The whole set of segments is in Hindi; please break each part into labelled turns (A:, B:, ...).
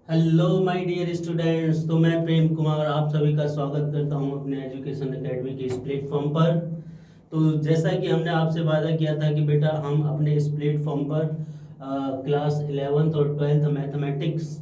A: Hello my dear students. तो मैं प्रेम कुमार आप सभी का स्वागत करता हूं अपने एजुकेशन एकेडमी के इस प्लेटफॉर्म पर। तो जैसा कि हमने आपसे वादा किया था कि बेटा हम अपने इस प्लेटफॉर्म पर क्लास 11th और 12th मैथमेटिक्स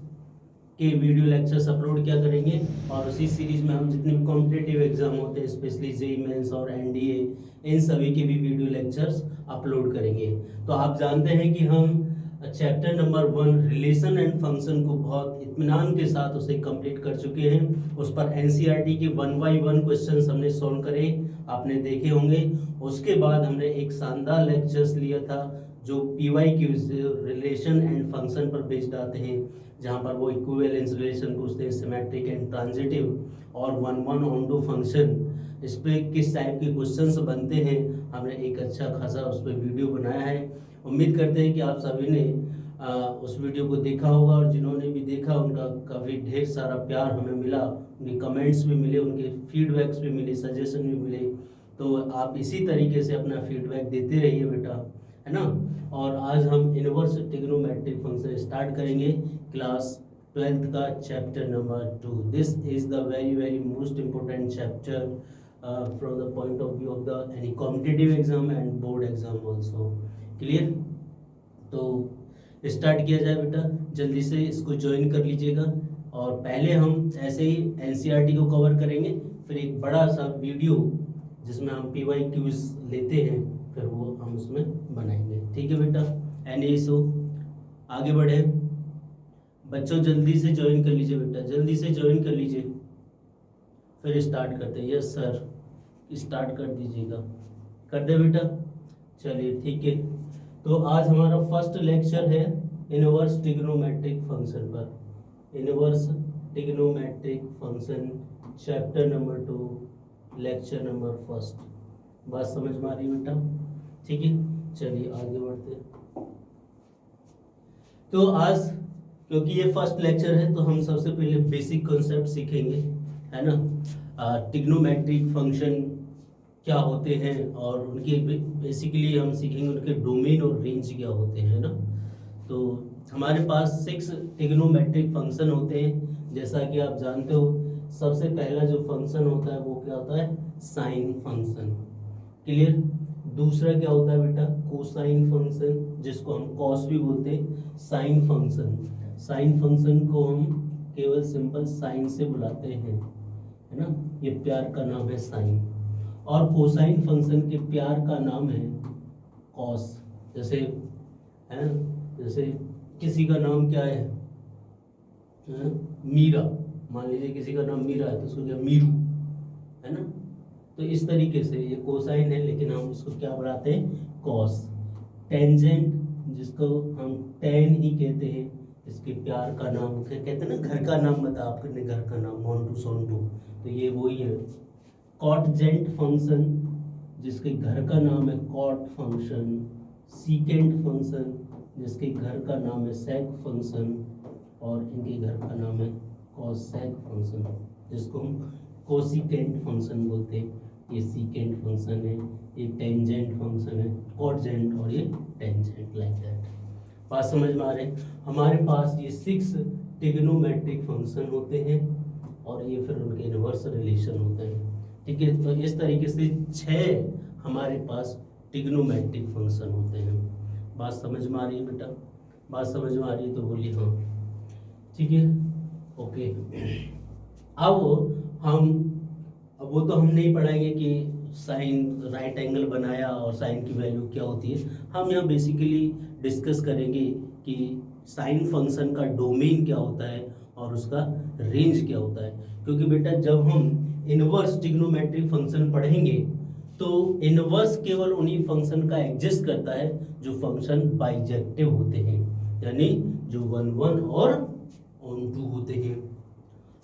A: के वीडियो लेक्चर्स अपलोड किया करेंगे। और उसी सीरीज में हम जितने भी कॉम्पिटिटिव एग्जाम होते हैं, स्पेशली जेई मेंस और एनडीए, इन सभी के भी वीडियो लेक्चर्स अपलोड करेंगे। तो आप जानते हैं कि हम chapter number 1 relation and function को बहुत इत्मीनान के साथ उसे कंप्लीट कर चुके हैं। उस पर एनसीईआरटी के 1 बाय 1 क्वेश्चंस हमने सॉल्व करे, आपने देखे होंगे। उसके बाद हमने एक शानदार लेक्चर्स लिया था जो पीवाईक्यूज रिलेशन एंड फंक्शन पर बेस्ड आते हैं, जहाँ पर वो इक्विवेलेंस रिलेशन पूछते हैं, सिमेट्रिक एंड ट्रांजिटिव और 1 ऑन टू फंक्शन, इस पे किस टाइप के क्वेश्चंस बनते हैं। हमने एक अच्छा खासा उस पर वीडियो बनाया है। उम्मीद करते हैं कि आप सभी ने उस वीडियो को देखा होगा, और जिन्होंने भी देखा उनका काफ़ी ढेर सारा प्यार हमें मिला, उनके कमेंट्स भी मिले, उनके फीडबैक्स भी मिले, सजेशन भी मिले। तो आप इसी तरीके से अपना फीडबैक देते रहिए बेटा, है ना। और आज हम इनवर्स ट्रिग्नोमेट्रिक फंक्शन स्टार्ट करेंगे, क्लास 12th का chapter number 2। This is the very very most important chapter from the point of view of the any competitive exam and board exam also. Clear? तो स्टार्ट किया जाए बेटा, जल्दी से इसको ज्वाइन कर लीजिएगा। और पहले हम ऐसे ही एनसीईआरटी को कवर करेंगे, फिर एक बड़ा सा वीडियो जिसमें हम पीवाई क्यूज लेते हैं, फिर वो हम उसमें बनाएंगे। ठीक है बेटा? Any issue? आगे बढ़े बच्चों, जल्दी से ज्वाइन कर लीजिए बेटा, जल्दी से ज्वाइन कर लीजिए, फिर स्टार्ट करते हैं। यस सर, स्टार्ट कर दीजिएगा। कर दे बेटा? चलिए ठीक है। तो आज हमारा फर्स्ट लेक्चर है इनवर्स ट्रिग्नोमेट्रिक फंक्शन पर। Inverse trigonometric function chapter number 2 lecture number first. बात समझ में आ रही है बेटा? ठीक है, चलिए आगे बढ़ते हैं। तो आज क्योंकि ये फर्स्ट लेक्चर है, तो हम सबसे पहले बेसिक कॉन्सेप्ट सीखेंगे, है ना। ट्रिग्नोमेट्रिक फंक्शन क्या होते हैं, और उनके बेसिकली हम सीखेंगे उनके डोमेन और रेंज क्या होते हैं, ना। तो हमारे पास 6 ट्रिग्नोमेट्रिक फंक्शन होते हैं, जैसा कि आप जानते हो। सबसे पहला जो फंक्शन होता है वो क्या होता है? Sine function. क्लियर? दूसरा क्या होता है बेटा? कोसाइन फंक्शन, जिसको हम कॉस भी बोलते हैं। साइन फंक्शन, साइन फंक्शन को हम केवल सिंपल साइन से बुलाते हैं, है ना। ये प्यार का नाम है साइन। और कोसाइन फंक्शन के प्यार का नाम है कॉस। जैसे है, जैसे किसी का नाम क्या है? मीरा। मान लीजिए किसी का नाम मीरा है, तो उसको क्या मीरू, है ना। तो इस तरीके से ये कोसाइन है, लेकिन हम इसको क्या बुलाते हैं? कॉस। टेंजेंट, जिसको हम टेन ही कहते हैं, इसके प्यार का नाम कहते हैं ना, घर का नाम बता, आपने घर का नाम मोन्टू सोन्टू, तो ये वही है। कॉटजेंट फंक्शन, जिसके घर का नाम है कॉट फंक्शन। सीकेंट फंक्शन, जिसके घर का नाम है सेक फंक्शन, और इनके घर का नाम है कोसेक फंक्शन, जिसको हम कोसिकेंट फंक्शन बोलते हैं। ये सीकेंट फंक्शन है, ये टेंजेंट फंक्शन है, कॉटजेंट और ये टेंजेंट, लाइक दैट। बात समझ में आ रहे हैं? हमारे पास ये 6 ट्रिग्नोमेट्रिक फंक्शन होते हैं, और ये फिर उनके इनवर्स रिलेशन होते हैं। ठीक है, तो इस तरीके से 6 हमारे पास ट्रिग्नोमेट्रिक फंक्शन होते हैं। बात समझ में आ रही है बेटा? बात समझ में आ रही है तो बोलिए हाँ। ठीक है, ओके। अब वो तो हम नहीं पढ़ाएंगे कि साइन राइट एंगल बनाया और साइन की वैल्यू क्या होती है। हम यहाँ बेसिकली डिस्कस करेंगे कि साइन फंक्शन का डोमेन क्या होता है और उसका रेंज क्या होता है। क्योंकि बेटा जब हम इनवर्स ट्रिग्नोमेट्रिक फंक्शन पढ़ेंगे, तो इनवर्स केवल उन्हीं फंक्शन का एग्जिस्ट करता है जो फंक्शन बाइजेक्टिव होते हैं, यानी जो 1 और ऑन टू होते हैं।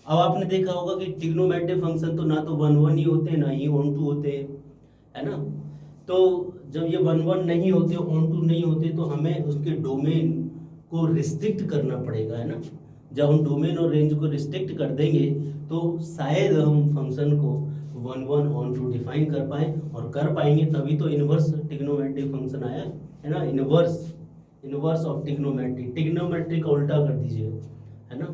A: अब आपने देखा होगा कि ट्रिग्नोमेट्रिक फंक्शन तो ना तो 1 ही होते हैं, ना ही ऑन टू होते हैं, है ना। तो जब ये 1 नहीं होते, ऑन टू नहीं होते, तो हमें उसके डोमेन को रिस्ट्रिक्ट करना पड़ेगा, है ना। जब हम डोमेन और रेंज को रिस्ट्रिक्ट कर देंगे, तो शायद हम फंक्शन को 1 ऑन टू डिफाइन कर पाए, और कर पाएंगे तभी तो इनवर्स ट्रिग्नोमेट्रिक फंक्शन आया, है ना। इनवर्स ऑफ ट्रिग्नोमेट्री, ट्रिग्नोमेट्री का उल्टा कर दीजिए, है ना।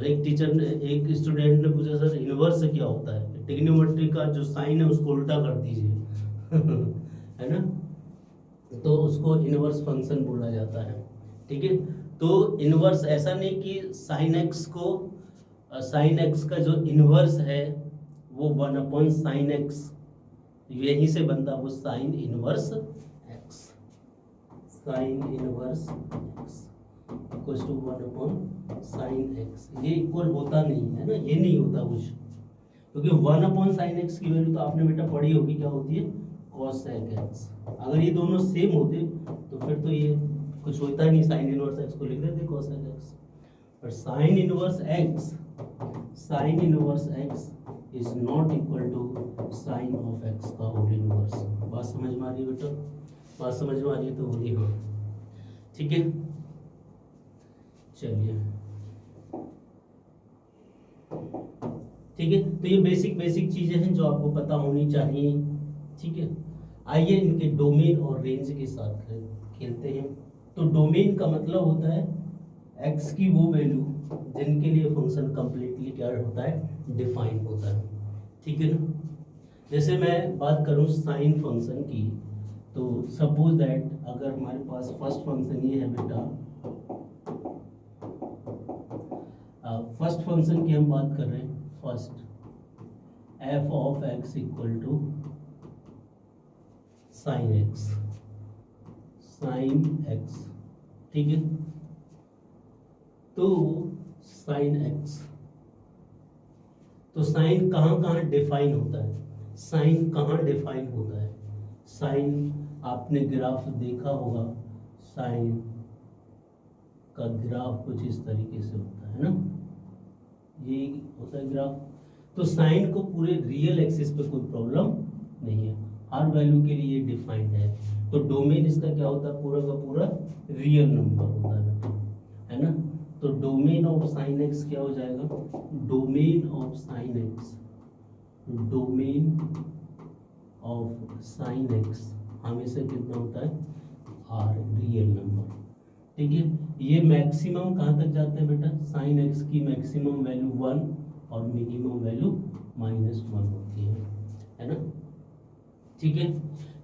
A: एक टीचर ने, एक स्टूडेंट ने पूछा सर इनवर्स क्या होता है, ट्रिग्नोमेट्री का जो साइन है उसको उल्टा कर दीजिए है ना, तो उसको इनवर्स फंक्शन बोला जाता है। ठीक है, तो इनवर्स ऐसा नहीं कि साइन एक्स को, साइन एक्स का जो इनवर्स है वो 1/sin x यहीं से बनता, वो sine inverse x, sine inverse x equals to 1/sin x। ये इक्वल होता नहीं है ना, ये नहीं होता कुछ, क्योंकि 1/sin x की वैल्यू तो आपने बेटा पढ़ी होगी क्या होती है, cos x। अगर ये दोनों सेम होते तो फिर तो ये कुछ होता ही नहीं, साइन इनवर्स x को लिख देते cos x। पर sine inverse x, sine inverse x is not equal to sine of x का होल इनवर्स। बात समझ में आ रही है बेटा, बात समझ में आ रही है तो बोलिए हाँ। ठीक है, चलिए ठीक है, तो ये बेसिक बेसिक चीजें हैं जो आपको पता होनी चाहिए। ठीक है, आइए इनके डोमेन और रेंज के साथ खेलते हैं। तो डोमेन का मतलब होता है x की वो वैल्यू जिनके लिए फंक्शन कंप्लीटली क्या होता है, डिफाइन होता है। ठीक है ना, जैसे मैं बात करूं साइन फंक्शन की, तो सपोज दैट अगर हमारे पास फर्स्ट फंक्शन ये है बेटा, फर्स्ट फंक्शन की हम बात कर रहे हैं, first f of x equal to sine x, sine x। ठीक है, तो साइन x, तो साइन कहाँ कहाँ डिफाइन होता है, साइन कहाँ डिफाइन होता है, साइन आपने ग्राफ देखा होगा, साइन का ग्राफ कुछ इस तरीके से होता है ना, ये होता है ग्राफ। तो साइन को पूरे रियल एक्सिस पे कोई प्रॉब्लम नहीं है, हर वैल्यू के लिए डिफाइंड है। तो डोमेन इसका क्या होता है, पूरा का पूरा रियल नंबर होता है बेटा, है ना। तो डोमेन ऑफ साइन एक्स क्या हो जाएगा, domain of sine x, domain of sine x हमेशा कितना होता है, आर, रियल नंबर। ठीक है, ये मैक्सिमम कहाँ तक जाते हैं बेटा, साइन एक्स की मैक्सिमम वैल्यू 1 और मिनिमम वैल्यू -1 होती है ना। ठीक है,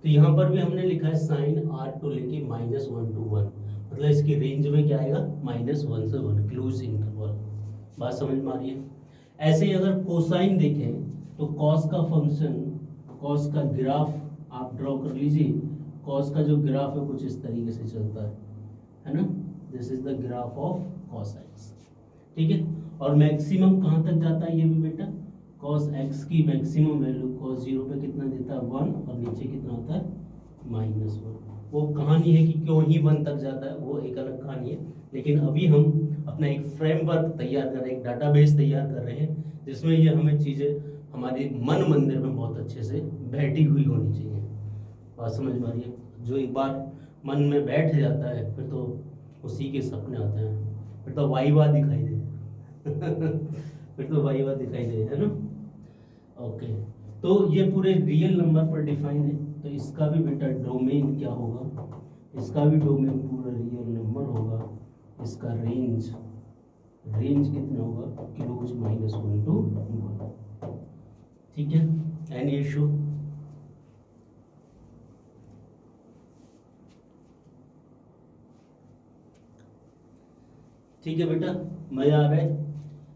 A: तो यहाँ पर भी हमने लिखा है साइन आर टू लेके -1 to 1, मतलब इसकी रेंज में क्या आएगा, -1 से 1, क्लोज इंटरवल। बात समझ में आ रही है। ऐसे ही अगर कोसाइन देखें तो कॉस का फंक्शन, कॉस का ग्राफ आप ड्रॉ कर लीजिए, कॉस का जो ग्राफ है कुछ इस तरीके से चलता है ना, this is the graph of cos x. ठीक है, और मैक्सिमम कहाँ तक जाता है ये भी बेटा, कॉस एक्स की मैक्सिमम वैल्यू कॉस 0 पे कितना देता है, 1, और नीचे कितना होता है, -1। वो कहानी है कि क्यों ही 1 तक जाता है, वो एक अलग कहानी है। लेकिन अभी हम अपना एक फ्रेमवर्क तैयार कर रहे हैं, एक डाटाबेस तैयार कर रहे हैं, जिसमें ये हमें चीज़ें हमारे मन मंदिर में बहुत अच्छे से बैठी हुई होनी चाहिए। बात समझ में आ रही है। जो एक बार मन में बैठ जाता है फिर तो उसी के सपने आते हैं, फिर तो वाईवा दिखाई दे फिर तो वाईवा दिखाई दे, है ना। ओके, तो ये पूरे रियल नंबर पर डिफाइन है, तो इसका भी बेटा डोमेन क्या होगा, इसका भी डोमेन पूरा रियल नंबर होगा। इसका रेंज, रेंज कितना होगा, क्लोज -1 to 1। ठीक है, एनी इशू। ठीक है बेटा, मजा आ रहा है।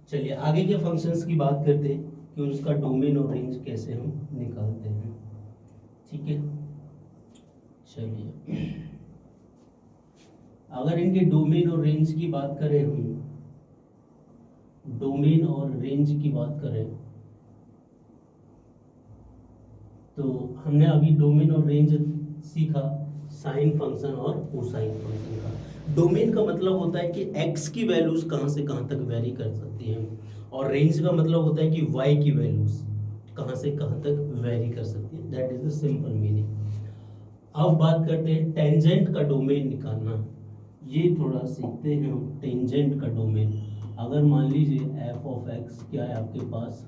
A: चलिए आगे के फंक्शंस की बात करते हैं कि उसका डोमेन और रेंज कैसे हम निकालते हैं। ठीक है, चलिए अगर इनके डोमेन और रेंज की बात करें, हम डोमेन और रेंज की बात करें, तो हमने अभी डोमेन और रेंज सीखा साइन फंक्शन और कोसाइन फंक्शन का। डोमेन का मतलब होता है कि x की वैल्यूज कहाँ से कहाँ तक वेरी कर सकती हैं, और रेंज का मतलब होता है कि y की वैल्यूज कहाँ से कहाँ तक वेरी कर सकती है, that is the simple meaning. अब बात करते हैं टेंजेंट का डोमेन निकालना, ये थोड़ा सीखते हैं हम। टेंजेंट का डोमेन, अगर मान लीजिए f ऑफ x क्या है आपके पास,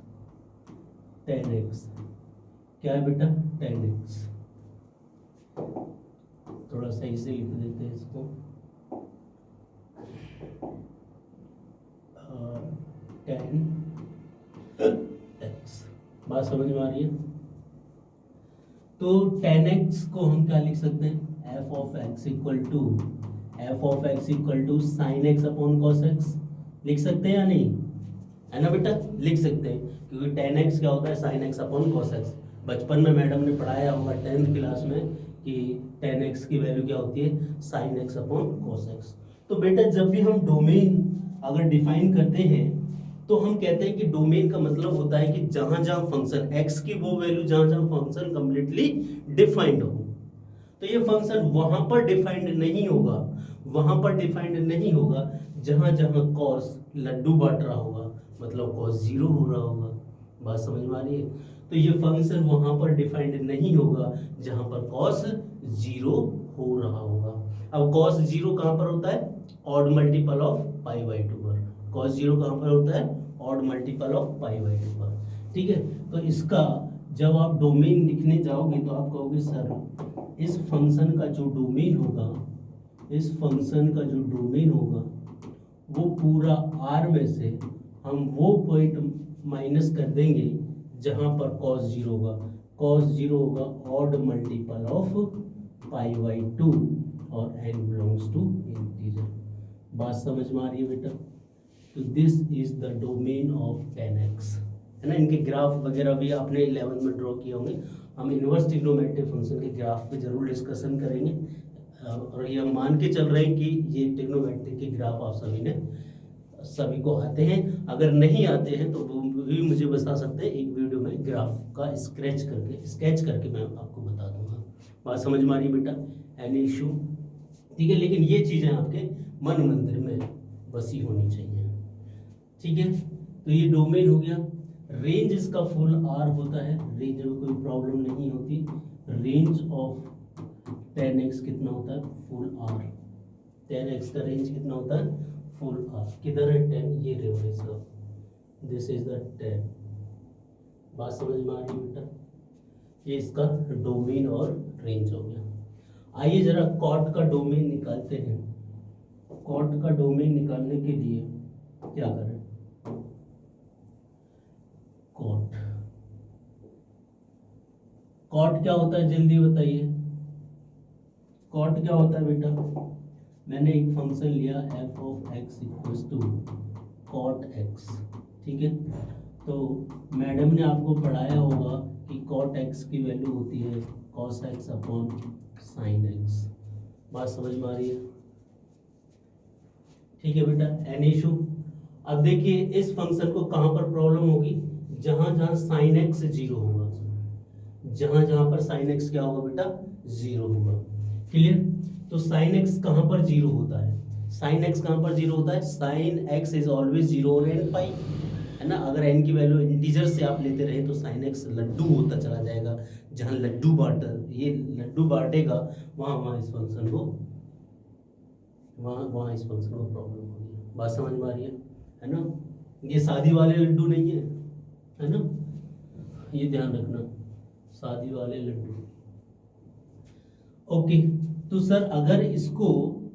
A: 10x, क्या है बेटा 10x, थोड़ा सही से लिख देते हैं इसको, बात समझ में आ रही है? तो tan x को हम क्या लिख सकते हैं? f of x equal to sine x upon cos x लिख सकते हैं या नहीं? है ना बेटा, लिख सकते हैं, क्योंकि tan x क्या होता है? Sign x upon cos x. बचपन में मैडम ने पढ़ाया होगा 10th क्लास में कि tan x की वैल्यू क्या होती है? Sign x upon cos x. तो बेटा जब भी हम डोमेन अगर डिफाइन करते हैं तो हम कहते हैं कि डोमेन का मतलब होता है कि जहां जहां फंक्शन x की वो वैल्यू, जहां जहां फंक्शन कंप्लीटली डिफाइंड हो। तो ये फंक्शन वहां पर डिफाइंड नहीं होगा, वहां पर डिफाइंड नहीं होगा जहां जहां cos लड्डू बांट रहा होगा, मतलब cos 0 हो रहा होगा। बात समझ में आ रही है? तो ये फंक्शन वहां पर डिफाइंड नहीं होगा जहां पर cos 0 हो रहा होगा। अब cos 0 कहां पर होता है? Odd multiple of pi by 2 पर। cos 0 कहां पर होता है? Odd multiple of pi by 2 पर। ठीक है, तो इसका जब आप डोमेन लिखने जाओगे तो आप कहोगे सर इस फंक्शन का जो डोमेन होगा, इस फंक्शन का जो डोमेन होगा वो पूरा R में से हम वो पॉइंट माइनस कर देंगे जहां पर cos 0 होगा। cos 0 होगा odd multiple of pi by 2 और n बिलोंग्स टू इंटीजर। बात समझ में आ रही है बेटा? तो this is the domain of tan x, है ना। इनके ग्राफ वगैरह भी आपने 11th में ड्रॉ किए होंगे। हम इनवर्स ट्रिग्नोमेट्रिक फंक्शन के ग्राफ पे जरूर डिस्कशन करेंगे, और ये हम मान के चल रहे हैं कि ये ट्रिग्नोमेट्रिक के ग्राफ आप सभी को आते हैं। अगर नहीं आते हैं तो वो भी मुझे बता सकते हैं, एक वीडियो में ग्राफ का स्केच करके मैं आपको बता दूंगा। बात समझ में आ रही है बेटा? Any issue? ठीक है, लेकिन ये चीजें आपके मन मंदिर में बसी होनी चाहिए। ठीक है, तो ये डोमेन हो गया। रेंज इसका फुल आर होता है, रेंज में कोई प्रॉब्लम नहीं होती। रेंज ऑफ tan x कितना होता है? Full R. tan x का रेंज कितना होता है? Full R. किधर है 10? ये रे भाई साहब, दिस इज द 10। बात समझ में आ रही है बेटा? ये इसका डोमेन और रेंज हो गया। आइए जरा कॉट का डोमेन निकालते हैं। कॉट का डोमेन निकालने के लिए क्या करें? कॉट, कॉट क्या होता है जल्दी बताइए? कॉट क्या होता है बेटा? मैंने एक फंक्शन लिया f of x equals to cot x। ठीक है, तो मैडम ने आपको पढ़ाया होगा कि कॉट x की वैल्यू होती है cos x upon sine x। बात समझ में आ रही है? ठीक है बेटा, एनी इशू? अब देखिए इस फंक्शन को कहां पर प्रॉब्लम होगी? जहां जहां साइन x 0 होगा, जहां जहां पर साइन x क्या होगा बेटा? 0 होगा। क्लियर? तो साइन x कहां पर 0 होता है? साइन x कहां पर 0 होता है? Sine x is always 0 on n pi, है ना। अगर n की वैल्यू इंटीजर से आप लेते रहे तो साइन x लड्डू होता चला जाएगा। जहां लड्डू ये लड्डू बांटेगा वहां वहां इस फंक्शन को प्रॉब्लम होगी। बात समझ में आ रही है ना? ये शादी वाले लड्डू नहीं है ना, ये ध्यान रखना, शादी वाले लड्डू। ओके, तो सर अगर इसको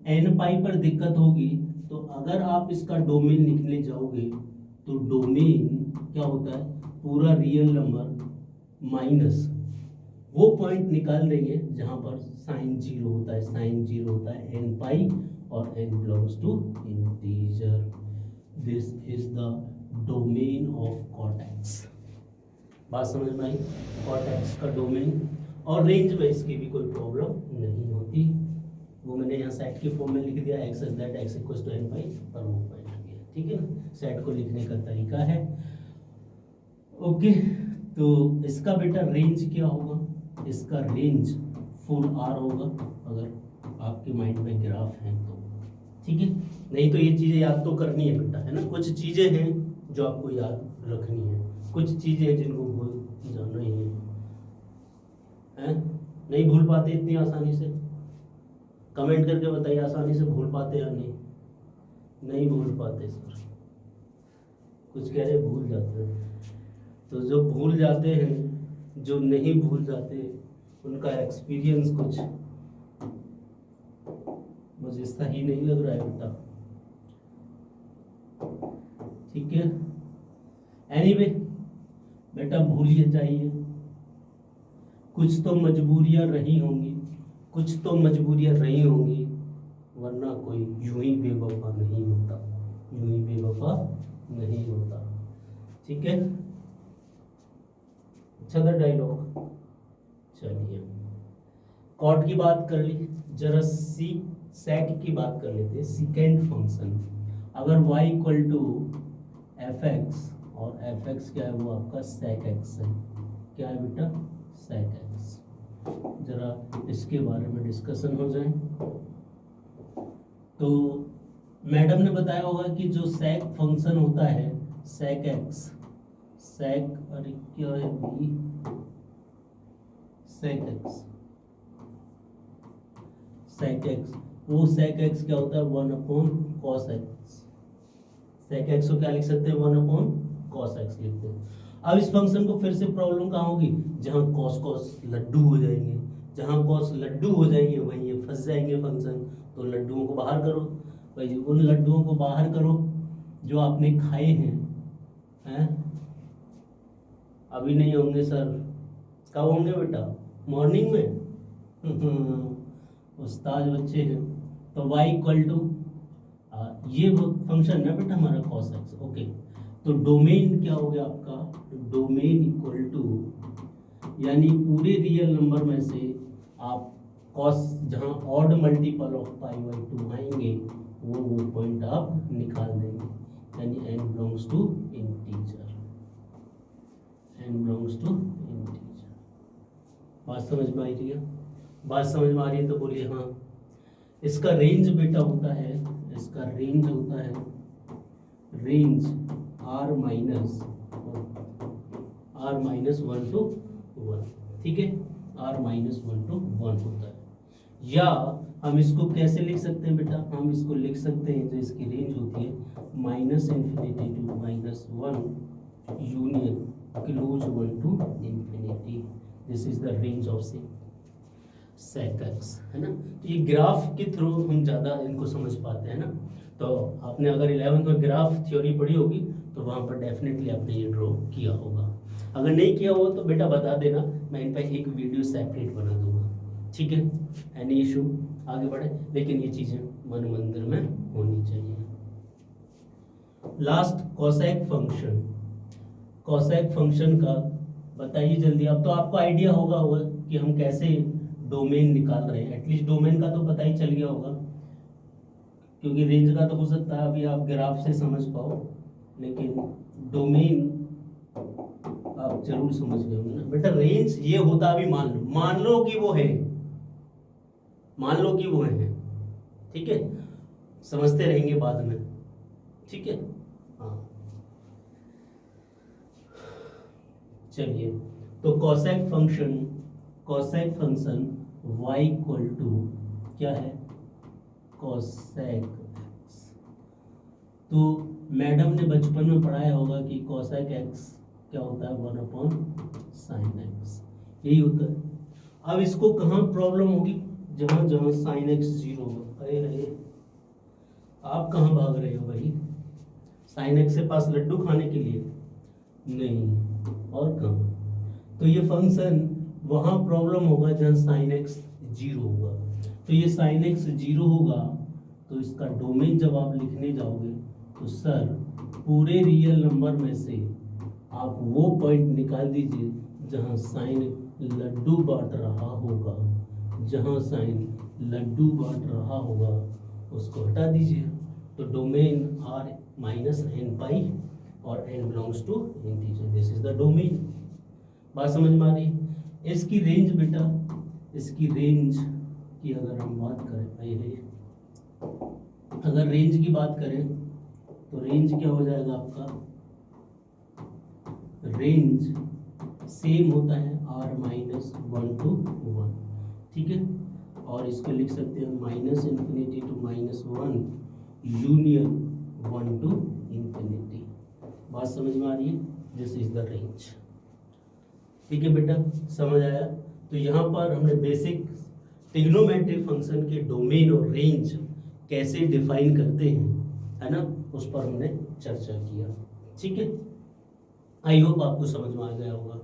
A: n पाई पर दिक्कत होगी तो अगर आप इसका डोमेन लिखने जाओगे तो डोमेन क्या होता है? पूरा रियल नंबर माइनस वो पॉइंट निकाल देंगे जहां पर साइन 0 होता है। साइन 0 होता है n पाई और n belongs to integer. This is the domain of cot x। बात समझ में आई? कॉट x का डोमेन और रेंज में इसकी भी कोई प्रॉब्लम नहीं होती। वो मैंने यहाँ सेट के फॉर्म में लिख दिया, x is that x equals to n pi पर वो पॉइंट आ गया। ठीक है ना, सेट को लिखने का तरीका है। ओके, तो इसका बेटा रेंज क्या होगा? इसका रेंज फुल r होगा अगर आपके माइंड में ग्राफ है तो। ठीक है, नहीं तो ये चीज़ें याद तो करनी है बेटा, है ना। कुछ चीज़ें हैं जो आपको याद रखनी है, कुछ चीज़ें हैं जिनको भूल जाना ही है। नहीं भूल पाते इतनी आसानी से? कमेंट करके बताइए, आसानी से भूल पाते या नहीं? नहीं भूल पाते सर, कुछ कह रहे भूल जाते हैं। तो जो भूल जाते हैं, जो नहीं भूल जाते, उनका एक्सपीरियंस कुछ मुझे सही नहीं लग रहा है बेटा। ठीक है, एनीवे बेटा भूलिए चाहिए, कुछ तो मजबूरियां रही होंगी, कुछ तो मजबूरियां रही होंगी, वरना कोई यूं ही बेवफा नहीं होता, यूं ही बेवफा नहीं होता। ठीक है, अच्छा था डायलॉग। चलिए कॉट की बात कर ली, जरा सेक की बात कर लेते हैं, सेकेंड फंक्शन। अगर y equal to f x, और एफ एक्स क्या है, वो आपका सेक एक्स है। क्या है बेटा, सेक एक्स। जरा इसके बारे में डिस्कशन हो जाए। तो मैडम ने बताया होगा कि जो सेक फंक्शन होता है, सेक एक्स, सेक, अरे क्या है भी, सेक एक्स, सेक एक्स, वो सेक एक्स क्या होता है, 1 कॉस एक्स। सेक एक्स को क्या लिख सकते हैं, 1 कॉस एक्स लिखते हैं। अब इस फंक्शन को फिर से प्रॉब्लम कहाँ होगी, जहाँ कॉस कॉस लड्डू हो जाएंगे, जहाँ कॉस लड्डू हो जाएंगे वहीं ये फंस जाएंगे फंक्शन। तो लड्डुओं को बाहर करो भाई, उन लड्डुओं को बाहर करो जो आपने खाए हैं? अभी नहीं होंगे सर, कब होंगे बेटा, मॉर्निंग में। उस्ताद बच्चे हैं। तो y इक्वल टू, ये वो फंक्शन है बेटा हमारा cos x, ओके। तो डोमेन क्या हो गया आपका, डोमेन इक्वल टू, यानी पूरे रियल नंबर में से आप cos, जहाँ odd multiple of pi by 2 आएंगे वो पॉइंट आप निकाल देंगे, यानी n belongs to integer, n belongs to integer. बात समझ में आ रही है? बात समझ में आ रही है तो बोलिए हाँ। इसका रेंज बेटा होता है, इसका रेंज होता है, रेंज r माइनस 1 to 1, ठीक है, r माइनस 1 to 1 होता है। या हम इसको कैसे लिख सकते हैं बेटा, हम इसको लिख सकते हैं, जो इसकी रेंज होती है -∞ to -1 union close 1 to ∞, this is the range of sec x, है ना। तो ये ग्राफ के थ्रू हम ज़्यादा इनको समझ पाते हैं ना। तो आपने अगर 11th में ग्राफ थ्योरी पढ़ी होगी तो वहाँ पर डेफिनेटली आपने ये ड्रॉ किया होगा। अगर नहीं किया हो तो बेटा बता देना, मैं इन पर एक वीडियो सेपरेट बना दूंगा, ठीक है, एनी इशू, आगे बढ़े। लेकिन ये चीज़ें मन मंदिर में होनी चाहिए। Last cosec function, cosec function का बताइए जल्दी। अब तो आपको आइडिया होगा कि हम कैसे डोमेन निकाल रहे हैं, एटलीस्ट डोमेन का तो पता ही चल गया होगा, क्योंकि रेंज का तो हो सकता है अभी आप ग्राफ से समझ पाओ, लेकिन डोमेन आप जरूर समझ गए होंगे ना बेटा। रेंज ये होता, अभी मान लो कि वो है, मान लो कि वो है, ठीक है, समझते रहेंगे बाद में, ठीक है, हाँ। चलिए, तो cosec function y equal to क्या है, कोसेक x। तो मैडम ने बचपन में पढ़ाया होगा कि कोसेक x क्या होता है, 1/sin x, यही होता है। अब इसको कहाँ प्रॉब्लम होगी, जहाँ जहाँ sin x 0 होगा। अरे अरे आप कहाँ भाग रहे हो भाई, sin x के पास लड्डू खाने के लिए नहीं, और कहाँ। तो ये फंक्शन वहाँ प्रॉब्लम होगा जहाँ sin x 0 होगा। तो ये sin x 0 होगा, तो इसका डोमेन जब आप लिखने जाओगे तो सर पूरे रियल नंबर में से आप वो पॉइंट निकाल दीजिए जहाँ साइन लड्डू बांट रहा होगा, जहाँ साइन लड्डू बांट रहा होगा उसको हटा दीजिए। तो domain r minus n pi और n belongs to integer, this is the domain. बात समझ में आ रही? इसकी रेंज बेटा, इसकी रेंज की अगर हम बात करें, अगर रेंज की बात करें तो रेंज क्या हो जाएगा आपका, रेंज सेम होता है r माइनस 1 to 1, ठीक है, और इसको लिख सकते हैं -∞ to -1 यूनियन 1 to ∞। बात समझ में आ रही है? दिस इज द रेंज, ठीक है बेटा, समझ आया? तो यहाँ पर हमने बेसिक ट्रिग्नोमेट्री फंक्शन के डोमेन और रेंज कैसे डिफाइन करते हैं, है ना, उस पर हमने चर्चा किया, ठीक है। आई होप आपको समझ में आ गया होगा।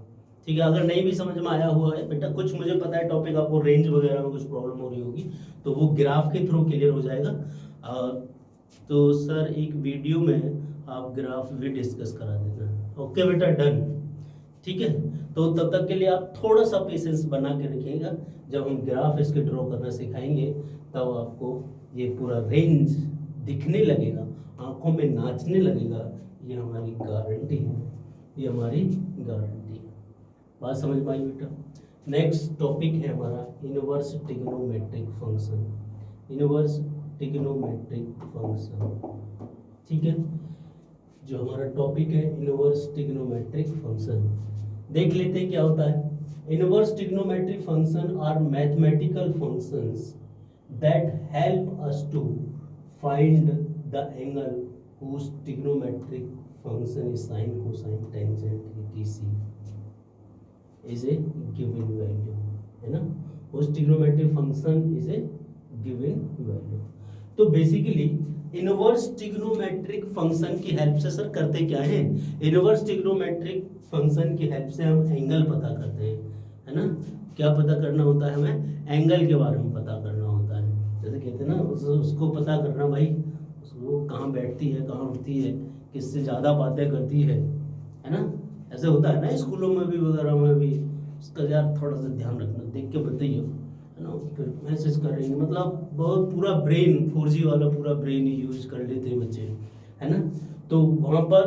A: ठीक है, अगर नहीं भी समझ में आया हुआ है बेटा, कुछ मुझे पता है टॉपिक आपको रेंज वगैरह में कुछ प्रॉब्लम हो रही होगी, तो वो ग्राफ के थ्रू क्लियर हो जाएगा। तो सर एक वीडियो में आप ग्राफ भी डिस्कस करा देना। ओके बेटा, डन। ठीक है, तो तब तक के लिए आप थोड़ा सा पेशेंस बना के रखिएगा। जब हम ग्राफ इसके ड्रॉ करना सिखाएंगे तब आपको ये पूरा रेंज दिखने लगेगा, आंखों में नाचने लगेगा। ये हमारी गारंटी है, ये हमारी गारंटी है। बात समझ में आई बेटा? नेक्स्ट टॉपिक है हमारा inverse trigonometric function. Inverse trigonometric function, ठीक है, जो हमारा टॉपिक है इनवर्स ट्रिग्नोमेट्रिक फंक्शन। देख लेते हैं क्या होता है। Inverse trigonometric function are mathematical functions that help us to find the angle whose trigonometric function is sine, cosine, tangent, etc. is a given value, है ना? whose trigonometric function is a given value। तो बेसिकली इनवर्स ट्रिग्नोमेट्रिक फंक्शन की हेल्प से सर करते क्या है? इनवर्स ट्रिग्नोमेट्रिक फंक्शन की हेल्प से हम एंगल पता करते हैं, है ना? क्या पता करना होता है हमें? एंगल के बारे में पता करना होता है। जैसे कहते हैं ना, उसको पता करना भाई, वो कहाँ बैठती है, कहाँ उठती है, किससे ज़्यादा बातें करती है ना? ऐसे होता है ना स्कूलों में भी वगैरह में भी। उसका यार थोड़ा सा ध्यान रखना, देख के बताइए, है ना? फिर मैसेज करेंगे, मतलब बहुत पूरा ब्रेन 4G वाला पूरा ब्रेन यूज कर लेते हैं बच्चे, है ना? तो वहाँ पर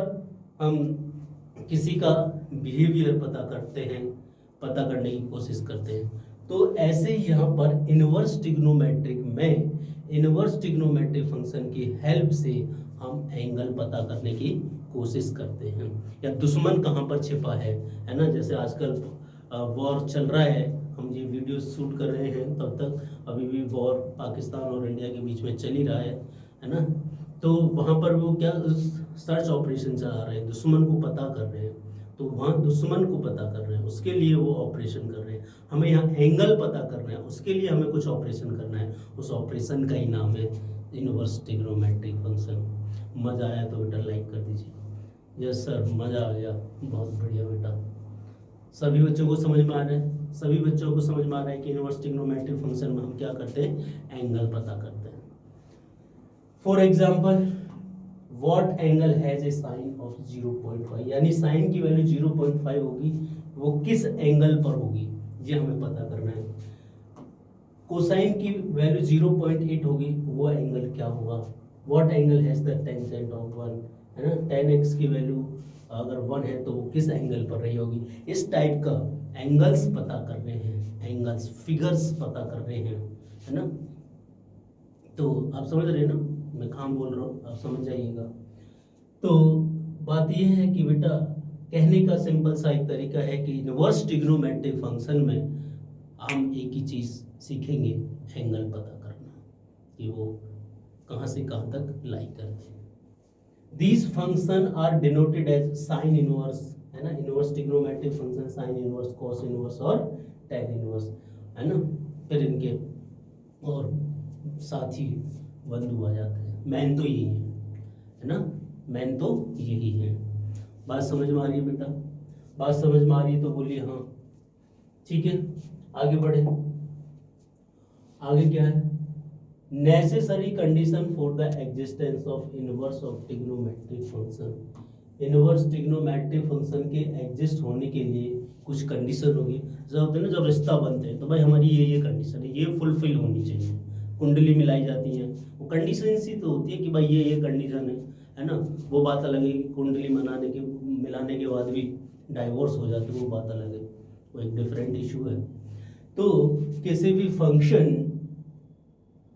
A: हम किसी का बिहेवियर पता करते हैं, पता करने की कोशिश करते हैं। तो ऐसे यहाँ पर इनवर्स ट्रिग्नोमेट्रिक में इनवर्स ट्रिग्नोमेट्रिक फंक्शन की हेल्प से हम एंगल पता करने की कोशिश करते हैं, या दुश्मन कहाँ पर छिपा है ना? जैसे आजकल वॉर चल रहा है, हम ये वीडियो शूट कर रहे हैं, तब तक अभी भी वॉर पाकिस्तान और इंडिया के बीच में चल ही रहा है ना? तो वहाँ पर वो क्या सर्च ऑपरेशन चला रहे हैं, दुश्मन को पता कर रहे हैं। तो वहाँ दुश्मन को पता कर रहे हैं, उसके लिए वो ऑपरेशन कर रहे हैं। हमें यहाँ एंगल पता करना है, उसके लिए हमें कुछ ऑपरेशन करना है। उस ऑपरेशन का ही नाम है इनवर्स ट्रिग्नोमेट्रिक फंक्शन। मज़ा आया तो बेटा लाइक कर दीजिए। यस सर, मज़ा आ गया, बहुत बढ़िया बेटा। सभी बच्चों को समझ में आ रहा है? सभी बच्चों को समझ में आ रहा है कि इनवर्स ट्रिग्नोमेट्रिक फंक्शन में हम क्या करते हैं? एंगल पता करते हैं। For example, what angle has a sine of 0.5, यानी साइन की वैल्यू 0.5 होगी, वो किस एंगल पर होगी ये हमें पता करना है। कोसाइन की वैल्यू 0.8 होगी, वो एंगल क्या होगा? What angle has the tangent of 1, है ना? 10x की वैल्यू अगर 1 है तो वो किस एंगल पर रही होगी? इस टाइप का एंगल्स पता कर रहे हैं, एंगल्स फिगर्स पता कर रहे हैं, है ना? तो आप समझ रहे हैं ना मैं कहाँ बोल रहा हूँ? आप समझ जाइएगा। तो बात यह है कि बेटा कहने का सिंपल सा एक तरीका है कि इनवर्स ट्रिग्नोमेट्रिक फंक्शन में हम एक ही चीज़ सीखेंगे, एंगल पता करना, कि वो कहाँ से कहाँ तक लाई करते हैं। These function are denoted as sine inverse, है ना? Inverse trigonometric function sine inverse, cos inverse और टैन इनवर्स, है ना? फिर इनके और साथ ही बंधु आ जाते हैं। मैन तो यही है ना? मैन तो यही है। बात समझ में आ रही है बेटा? बात समझ में आ रही है तो बोलिए हाँ। ठीक है, आगे बढ़े। आगे क्या है? Necessary condition for the existence of inverse of trigonometric function. Inverse trigonometric function के एग्जिस्ट होने के लिए कुछ कंडीशन होगी। जैसे होते हैं ना, जब रिश्ता बनते हैं तो भाई हमारी ये कंडीशन है, ये फुलफिल होनी चाहिए। कुंडली मिलाई जाती है, वो कंडीशन सी तो होती है कि भाई ये कंडीशन है ना? वो बात अलग है कि कुंडली मिलाने के बाद भी डाइवोर्स हो जाती है, वो बात अलग है, वो एक डिफरेंट इशू है। तो किसी भी फंक्शन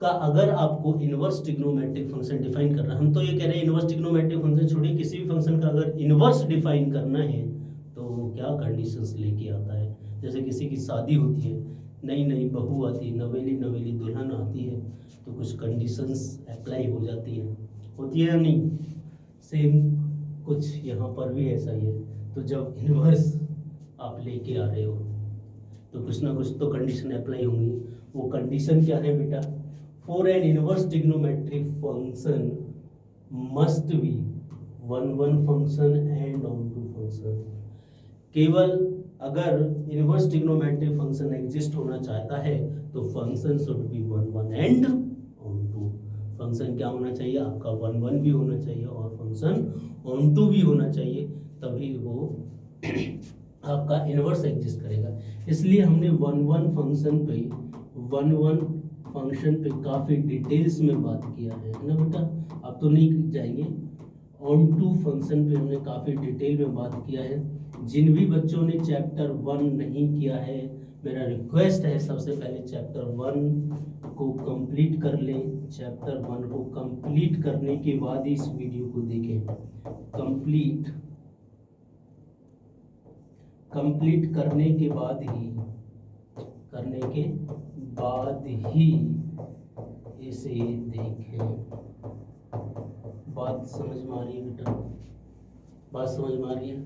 A: का अगर आपको इनवर्स ट्रिग्नोमेट्रिक फंक्शन डिफाइन करना है, हम तो ये कह रहे हैं इनवर्स ट्रिग्नोमेट्रिक फंक्शन छोड़िए, किसी भी फंक्शन का अगर इनवर्स डिफाइन करना है तो वो क्या कंडीशंस लेके आता है। जैसे किसी की शादी होती है, नई नई बहू आती है, नवेली नवेली दुल्हन आती है, तो कुछ कंडीशंस अप्लाई हो जाती है, होती है या नहीं? सेम कुछ यहाँ पर भी ऐसा ही है। तो जब इनवर्स आप लेके आ रहे हो तो कुछ ना कुछ तो कंडीशन अप्लाई होंगी। वो कंडीशन क्या है बेटा? For an inverse trigonometric function must be 1 function and onto function. केवल अगर इनवर्स ट्रिग्नोमेट्रिक फंक्शन एग्जिस्ट होना चाहता है तो function should be 1 and onto. Function क्या होना चाहिए आपका 1 भी होना चाहिए और फंक्शन ऑन टू भी होना चाहिए, तभी वो आपका इनवर्स एग्जिस्ट करेगा। इसलिए हमने 1 फंक्शन पे काफ़ी डिटेल्स में बात किया है ना बेटा। अब तो नहीं जाएंगे, ऑन टू फंक्शन पे हमने काफ़ी डिटेल में बात किया है। जिन भी बच्चों ने चैप्टर 1 नहीं किया है, मेरा रिक्वेस्ट है सबसे पहले चैप्टर 1 को कंप्लीट कर लें। चैप्टर 1 को कंप्लीट करने के बाद ही इस वीडियो को देखें। कंप्लीट करने के बाद ही इसे देखें। बात समझ में आ रही है बेटा? बात समझ में आ रही है?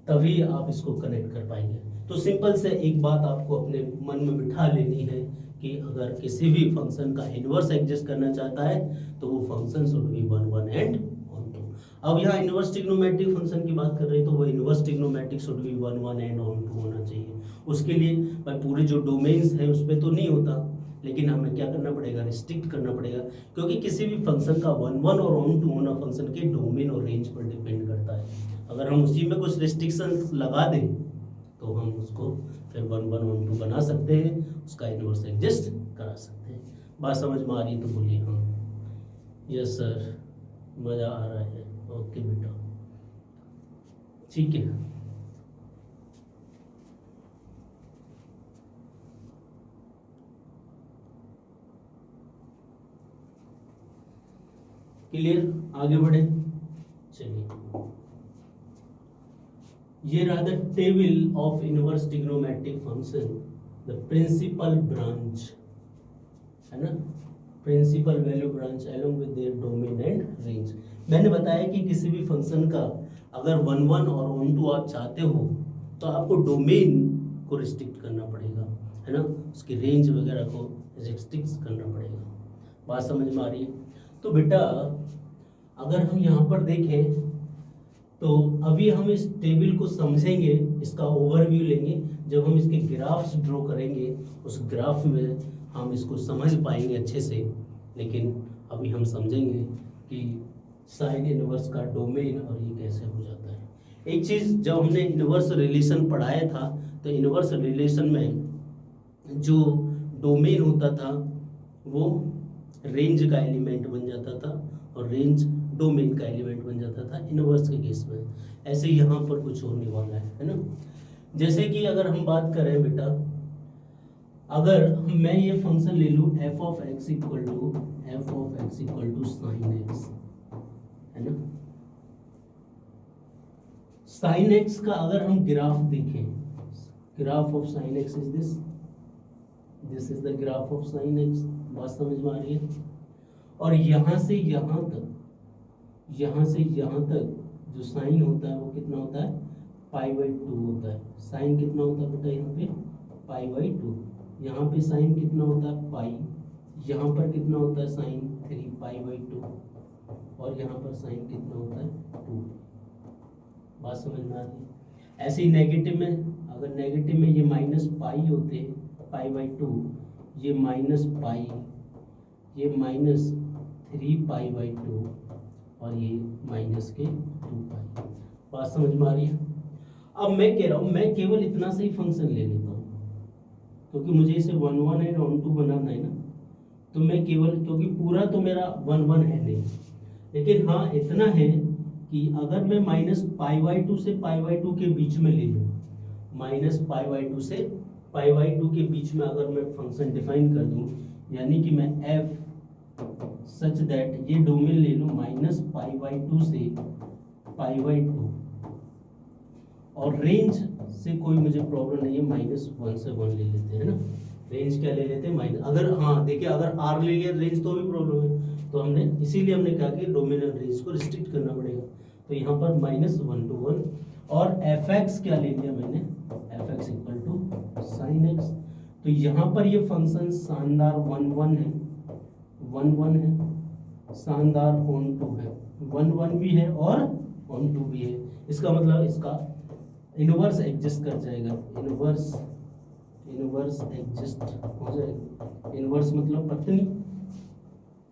A: तभी आप इसको कनेक्ट कर पाएंगे। तो सिंपल से एक बात आपको अपने मन में बिठा लेनी है कि अगर किसी भी फंक्शन का इनवर्स एग्जिस्ट करना चाहता है तो वो function should be 1 and onto. अब यहाँ इनवर्स ट्रिग्नोमेट्रिक फंक्शन की बात कर रहे हैं तो वो inverse trigonometric should be 1 and onto होना चाहिए। उसके लिए भाई पूरे जो डोमेन्स है उस पर तो नहीं होता, लेकिन हमें क्या करना पड़ेगा, रिस्ट्रिक्ट करना पड़ेगा, क्योंकि किसी भी फंक्शन का 1 और ऑन टू होना फंक्शन के डोमेन और रेंज पर डिपेंड करता है। अगर हम उसी में कुछ रिस्ट्रिक्शन लगा दें तो हम उसको फिर 1 ऑन टू बना सकते हैं, उसका इनवर्स एग्जिस्ट करा सकते हैं। बात समझ में आ रही है तो बोलिए हाँ। यस सर, मज़ा आ रहा है। ओके बेटा, ठीक है। क्लियर, आगे बढ़े। चलिए, ये रहा the table of inverse trigonometric function, the principal branch है ना, principal value branch along with their domain and range. मैंने बताया कि किसी भी फंक्शन का अगर 1 और ऑन टू आप चाहते हो तो आपको डोमेन को रिस्ट्रिक्ट करना पड़ेगा, है ना, उसकी रेंज वगैरह को रिस्ट्रिक्ट करना पड़ेगा। बात समझ में आ रही है? तो बेटा अगर हम यहाँ पर देखें तो अभी हम इस टेबल को समझेंगे, इसका ओवरव्यू लेंगे। जब हम इसके ग्राफ्स ड्रॉ करेंगे उस ग्राफ में हम इसको समझ पाएंगे अच्छे से। लेकिन अभी हम समझेंगे कि साइन इनवर्स का डोमेन और ये कैसे हो जाता है। एक चीज़, जब हमने इनवर्स रिलेशन पढ़ाया था तो इनवर्स रिलेशन में जो डोमेन होता था वो रेंज का एलिमेंट बन जाता था और रेंज डोमेन का एलिमेंट बन जाता था इनवर्स के केस में। ऐसे यहाँ पर कुछ होने वाला है ना। जैसे कि अगर हम बात करें बेटा, अगर मैं ये फंक्शन ले लूँ f of x equal to sine x, है ना। साइन x का अगर हम ग्राफ देखें, graph of sine x is this is the graph of sine x। बात समझ में आ रही है? और यहाँ से यहाँ तक जो साइन होता है वो कितना होता है, π/2 होता है। साइन कितना होता है बेटा यहाँ पे, π/2। यहाँ पे साइन कितना होता है, पाई। यहाँ पर कितना होता है साइन, 3 π/2। और यहाँ पर साइन कितना होता है, 2। बात समझ में आ रही है? ऐसे ही नेगेटिव में, अगर नेगेटिव में ये माइनस पाई होते, π/2, ये माइनस पाई, ये माइनस 3 π/2 और ये माइनस के 2 पाई। बात समझ में आ रही है? अब मैं कह रहा हूँ मैं केवल इतना सा ही फंक्शन ले लेता हूँ, क्योंकि मुझे इसे 1 एंड ऑन टू बनाना है ना। तो मैं केवल, क्योंकि पूरा तो मेरा 1 है नहीं, लेकिन हाँ इतना है कि अगर मैं माइनस π/2 से π/2 के बीच में ले लूँ, माइनस π/2 से π/2 के बीच में अगर मैं फंक्शन डिफाइन कर दूँ, यानी कि मैं f सच दैट ये डोमेन ले लूँ माइनस π/2 से π/2 और रेंज से कोई मुझे प्रॉब्लम नहीं है, -1 से 1 ले लेते हैं ना। रेंज क्या ले लेते हैं, माइनस। अगर हाँ देखिए, अगर r ले लिया रेंज तो भी प्रॉब्लम है, तो हमने इसीलिए हमने कहा कि डोमेन और रेंज को रिस्ट्रिक्ट करना पड़ेगा। तो यहाँ पर -1 to 1 और fx क्या ले लिया मैंने, fx equal to sine x। तो यहाँ पर ये फंक्शन शानदार 1 है, 1 है, शानदार ऑन टू है, 1 भी है और ऑन टू भी है, इसका मतलब इसका इनवर्स एग्जिस्ट कर जाएगा, इनवर्स एग्जिस्ट हो जाएगा। इनवर्स मतलब पत्नी,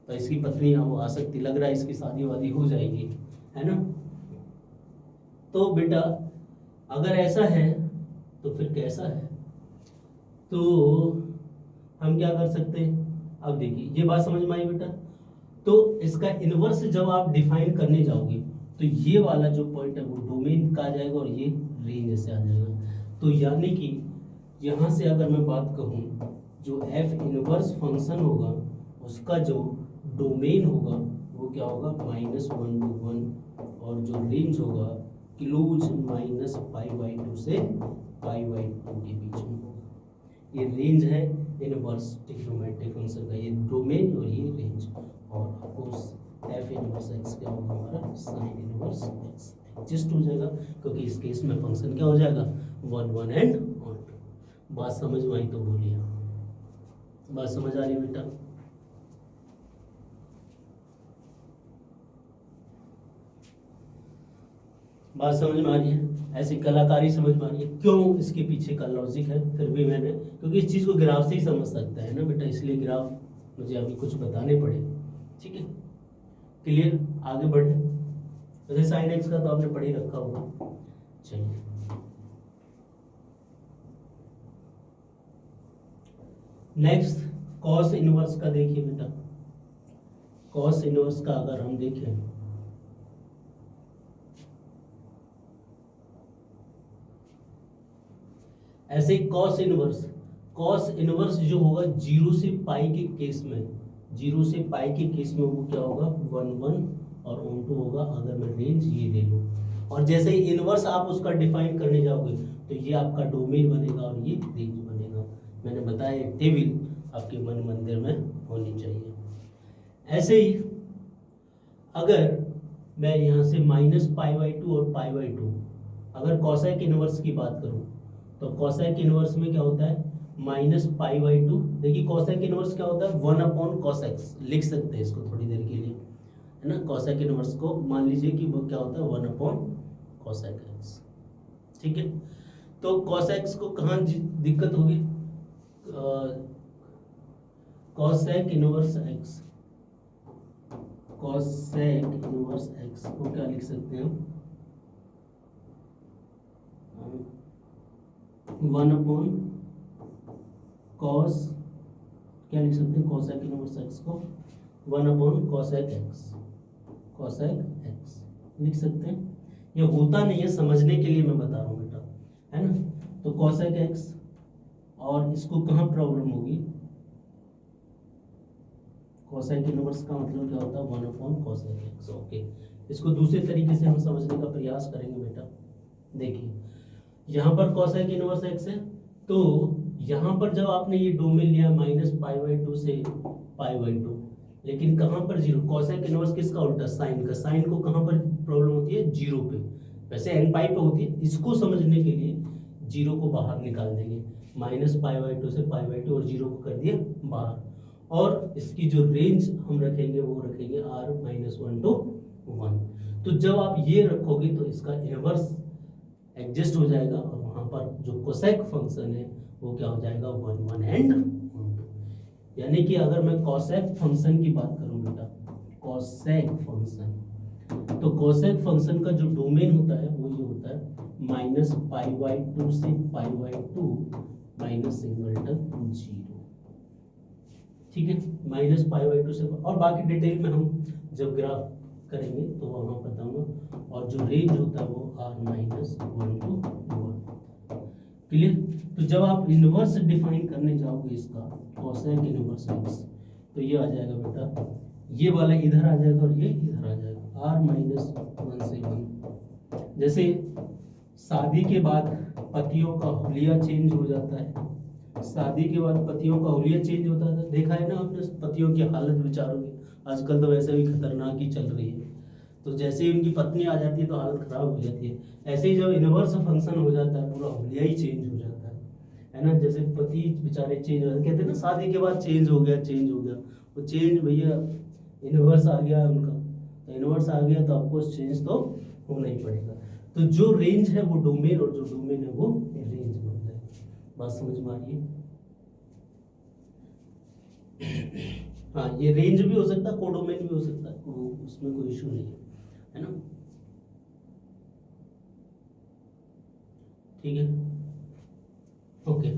A: तो इसकी पत्नी वो आ सकती, लग रहा है इसकी शादी वादी हो जाएगी, है ना। तो बेटा अगर ऐसा है तो फिर कैसा है, तो हम क्या कर सकते हैं। अब देखिए ये बात समझ में आई बेटा। तो इसका इनवर्स जब आप डिफाइन करने जाओगे तो ये वाला जो पॉइंट है वो डोमेन का आ जाएगा और ये रेंज से आ जाएगा। तो यानी कि यहाँ से अगर मैं बात कहूँ, जो एफ इनवर्स फंक्शन होगा उसका जो डोमेन होगा वो क्या होगा, -1 to 1, और जो रेंज होगा क्लोज -π/2 से π/2 के बीच में होगा। ये रेंज है इनवर्स ट्रिग्नोमेट्रिक फंक्शन का, ये डोमेन और ये रेंज। और ऑफकोर्स एफ इनवर्स एक्स क्या होगा हमारा, साइन इनवर्स एक्स एडजस्ट हो जाएगा, क्योंकि इस केस में फंक्शन क्या हो जाएगा, 1 1 एंड 1। बात समझ में आई तो बोलिए, बात समझ आ रही बेटा। बात समझ में आ रही है, ऐसी कलाकारी समझ में आ रही है, क्यों इसके पीछे का लॉजिक है। फिर भी मैंने, क्योंकि इस चीज़ को ग्राफ से ही समझ सकता है ना बेटा, इसलिए ग्राफ मुझे अभी कुछ बताने पड़े। ठीक है, क्लियर, आगे बढ़े। वैसे साइन एक्स का तो आपने पढ़ ही रखा होगा। चलिए नेक्स्ट कॉस इनवर्स का देखिए बेटा। कॉस इनवर्स का अगर हम देखें, ऐसे कॉस इनवर्स जो होगा 0 से पाई के केस में, 0 से पाई के केस में वो क्या होगा, 1 1 और ऑन टू होगा। अगर मैं रेंज ये ले लूँ, और जैसे ही इनवर्स आप उसका डिफाइन करने जाओगे तो ये आपका डोमेन बनेगा और ये रेंज बनेगा। मैंने बताया टेबल आपके मन मंदिर में होनी चाहिए। ऐसे ही अगर मैं यहाँ से -π/2 और π/2, अगर कॉसेक इनवर्स की बात करूँ तो कॉसेक इनवर्स में क्या होता है, -π/2। देखिए कॉसेक इनवर्स क्या होता है, 1/cos x, लिख सकते हैं इसको थोड़ी देर के लिए, है ना। कॉसेक इनवर्स को मान लीजिए कि वो क्या होता है, 1/cos x। ठीक है, तो cos x को कहाँ दिक्कत होगी, cosec inverse x, cosec inverse x को क्या लिख सकते हैं हम, 1/cos, क्या लिख सकते हैं, cosec इनवर्स x को 1/cosec x, cosec x लिख सकते हैं। ये होता नहीं है, समझने के लिए मैं बता रहा हूँ बेटा, है ना। तो cosec x, और इसको कहाँ प्रॉब्लम होगी, cosec इनवर्स का मतलब क्या होता है, 1/cosec x। ओके, इसको दूसरे तरीके से हम समझने का प्रयास करेंगे बेटा। देखिए यहाँ पर cosec इनवर्स x है, तो यहाँ पर जब आपने ये डोमेन लिया -π/2 से π/2, लेकिन कहाँ पर 0, cosec इनवर्स किसका उल्टा, साइन का। साइन को कहाँ पर प्रॉब्लम होती है, 0 पे, वैसे n पाई पे होती है। इसको समझने के लिए 0 को बाहर निकाल देंगे, -π/2 से π/2, और 0 को कर दिया बाहर, और इसकी जो रेंज हम रखेंगे वो रखेंगे r-1 to 1। तो जब आप ये रखोगे तो इसका इनवर्स एडजस्ट हो जाएगा, और वहाँ पर जो कोसेक फंक्शन है वो क्या हो जाएगा, 1 1 एंड 1 2। यानी कि अगर मैं कोसेक फंक्शन की बात करूँ बेटा, कोसेक फंक्शन, तो कोसेक फंक्शन का जो डोमेन होता है वो ये होता है -π/2 से π/2 माइनस सिंगलटन 0। ठीक है, -π/2 से, और बाकी डिटेल में हम जब ग्राफ करेंगे तो वहाँ बताऊंगा। और जो रेंज होता है वो r-1 to 1। क्लियर। तो जब आप इनवर्स डिफाइन करने जाओगे इसका, कोसेक इनवर्स x, तो ये आ जाएगा बेटा, ये वाला इधर आ जाएगा और ये इधर आ जाएगा, r-1 से 1। जैसे शादी के बाद पतियों का हुलिया चेंज हो जाता है, शादी के बाद पतियों का हुलिया चेंज होता है, देखा है ना आपने पतियों की हालत बेचारों की, आजकल तो वैसे भी खतरनाक ही चल रही है। तो जैसे ही उनकी पत्नी आ जाती है तो हालत खराब हो जाती है। ऐसे ही जब इनवर्स फंक्शन हो जाता है पूरा हुलिया ही चेंज हो जाता है ना। जैसे पति बेचारे चेंज हो जाते, कहते हैं ना शादी के बाद चेंज हो गया, वो चेंज भैया इनवर्स आ गया उनका, तो इनवर्स आ गया तो आपको चेंज तो होना ही पड़ेगा। तो जो रेंज है वो डोमेन और जो डोमेन है वो रेंज में हो जाएगा। बात समझ में आ रही है? हाँ, ये रेंज भी हो सकता है, कोडोमेन भी हो सकता है, वो उसमें कोई इशू नहीं है ना? ठीक है, ओके।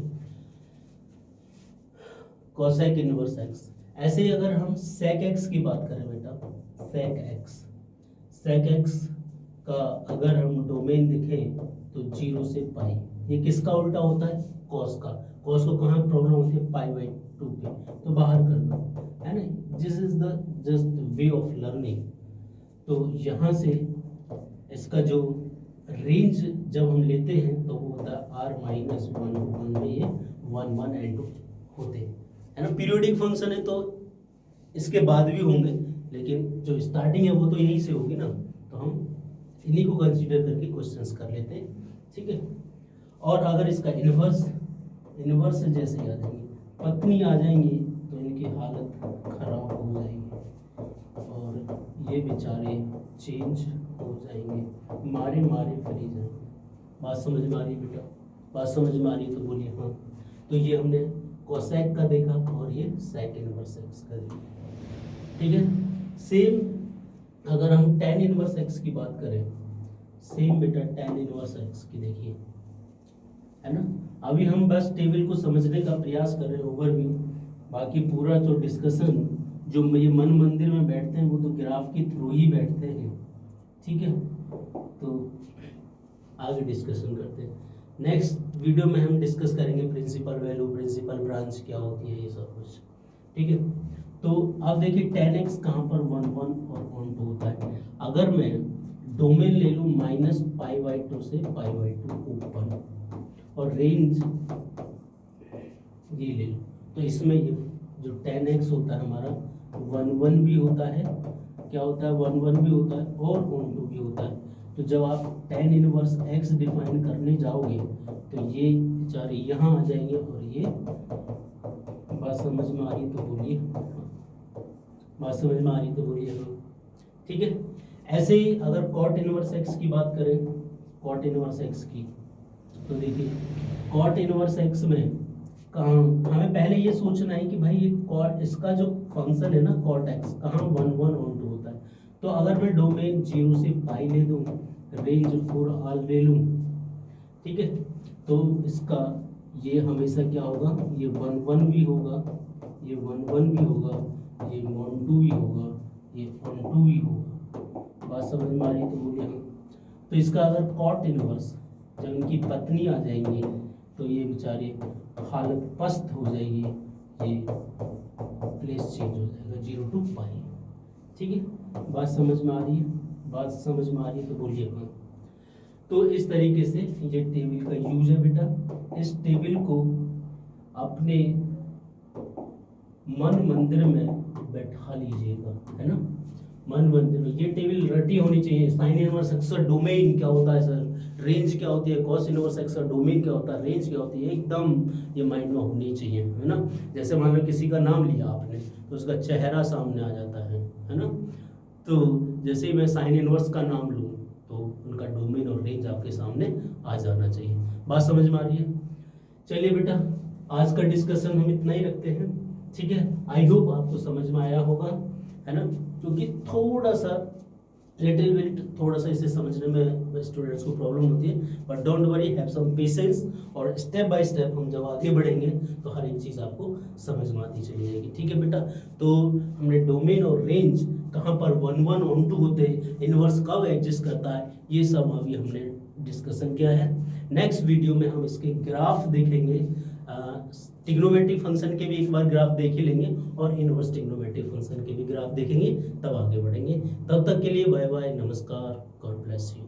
A: कोसेक इनवर्स एक्स, ऐसे ही अगर हम सेक एक्स की बात करें बेटा, सेक एक्स का अगर हम डोमेन दिखें तो 0 से पाई, ये किसका उल्टा होता है? कॉस का। कॉस को कहाँ प्रॉब्लम होती है? π/2 पे, तो बाहर कर दो, है ना? This is the just way of learning. तो यहाँ से इसका जो रेंज जब हम लेते हैं तो वो होता है r-1 में ये 1 1 and 2 होते हैं, है ना? पीरियोडिक फंक्शन है तो इसके बाद भी होंगे, लेकिन जो स्टार्टिंग है वो तो यहीं से होगी ना, तो हम इन्हीं को कंसीडर करके क्वेश्चंस कर लेते हैं, ठीक है? और अगर इसका इन्वर्स जैसे आ जाएंगे, पत्नी आ जाएंगी तो इनकी हालत खराब हो जाएगी और ये बेचारे चेंज हो जाएंगे, मारे फ्री जाएंगे। बात समझ में आ रही है बेटा? बात समझ में आ रही है तो बोलिए हाँ। तो ये हमने कोसेक का देखा और ये सेक इनवर्स एक्स का देखा, ठीक है? सेम अगर हम tan इनवर्स एक्स की बात करें, सेम बेटा tan इनवर्स एक्स की देखिए, है ना? अभी हम बस टेबल को समझने का प्रयास कर रहे हैं, ओवरव्यू। बाकी पूरा जो डिस्कशन जो ये मन मंदिर में बैठते हैं वो तो ग्राफ के थ्रू ही बैठते हैं, ठीक है? तो आगे डिस्कशन करते हैं। नेक्स्ट वीडियो में हम डिस्कस करेंगे प्रिंसिपल वैल्यू, प्रिंसिपल ब्रांच क्या होती है, ये सब कुछ, ठीक है? तो आप देखिए tan x कहाँ पर 1 1 और 1 2 होता है। अगर मैं डोमेन ले लूँ -π/2 से π/2 ओपन और रेंज ये ले लूँ, तो इसमें ये जो tan x होता है हमारा 1 1 भी होता है, क्या होता है? 1 1 भी होता है और 1 2 भी होता है। तो जब आप tan इनवर्स x डिफाइन करने जाओगे तो ये बेचारे यहाँ आ जाएंगे और ये, बात समझ में आ रही तो बोलिए, बात समझ में आ रही तो बोलिए हाँ, ठीक है? ऐसे ही अगर cot इनवर्स x की बात करें, cot इनवर्स x की, तो देखिए cot इनवर्स x में कहाँ हमें पहले ये सोचना है कि भाई ये cot, इसका जो फंक्शन है ना cot x, कहाँ 1 1 और 2 होता है। तो अगर मैं डोमेन 0 से पाई ले दूँ, रेंज 4 ऑल ले लूँ, ठीक है? तो इसका ये हमेशा क्या होगा? ये 1 1 भी होगा, ये 1 1 भी होगा, ये 1 2 भी होगा, ये 1 2 भी होगा। बात समझ में आ रही तो बोलिए हाँ। तो इसका अगर cot इनवर्स जब इनकी पत्नी आ जाएंगी तो ये बेचारे हालत पस्त हो जाएगी, ये प्लेस चेंज हो जाएगा 0 to π, ठीक है? बात समझ में आ रही है? बात समझ में आ रही है तो बोलिए हाँ। तो इस तरीके से ये टेबल का यूज है बेटा। इस टेबल को अपने मन मंदिर में बैठा लीजिएगा, है ना? मन मंदिर में ये टेबल रटी होनी चाहिए। साइन इनवर्स एक्स का डोमेन क्या होता है सर, रेंज क्या होती है, कॉस इनवर्स एक्स का डोमेन क्या होता है, रेंज क्या होती है, एकदम ये माइंड में होनी चाहिए, है ना? जैसे मान लो किसी का नाम लिया आपने तो उसका चेहरा सामने आ जाता है ना? तो जैसे ही मैं साइन इनवर्स का नाम लूँ तो उनका डोमेन और रेंज आपके सामने आ जाना चाहिए। बात समझ में आ रही है? चलिए बेटा, आज का डिस्कशन हम इतना ही रखते हैं, ठीक है? आई होप आपको समझ में आया होगा, है ना? क्योंकि थोड़ा सा लिटिल बिट थोड़ा सा इसे समझने में स्टूडेंट्स को प्रॉब्लम होती है, but don't worry, have some patience, और स्टेप बाय स्टेप हम जब आगे बढ़ेंगे तो हर एक चीज़ आपको समझ में आती चली जाएगी, ठीक है बेटा? तो हमने डोमेन और रेंज कहाँ पर 1 1 और 2 होते हैं, इनवर्स कब एग्जिस्ट करता है, ये सब अभी हमने डिस्कशन किया है। नेक्स्ट वीडियो में हम इसके ग्राफ देखेंगे, ट्रिग्नोमेट्रिक फंक्शन के भी एक बार ग्राफ देख ही लेंगे और इनवर्स ट्रिग्नोमेट्रिक फंक्शन के भी ग्राफ देखेंगे, तब आगे बढ़ेंगे। तब तक के लिए बाय बाय, नमस्कार, गॉड ब्लेस यू।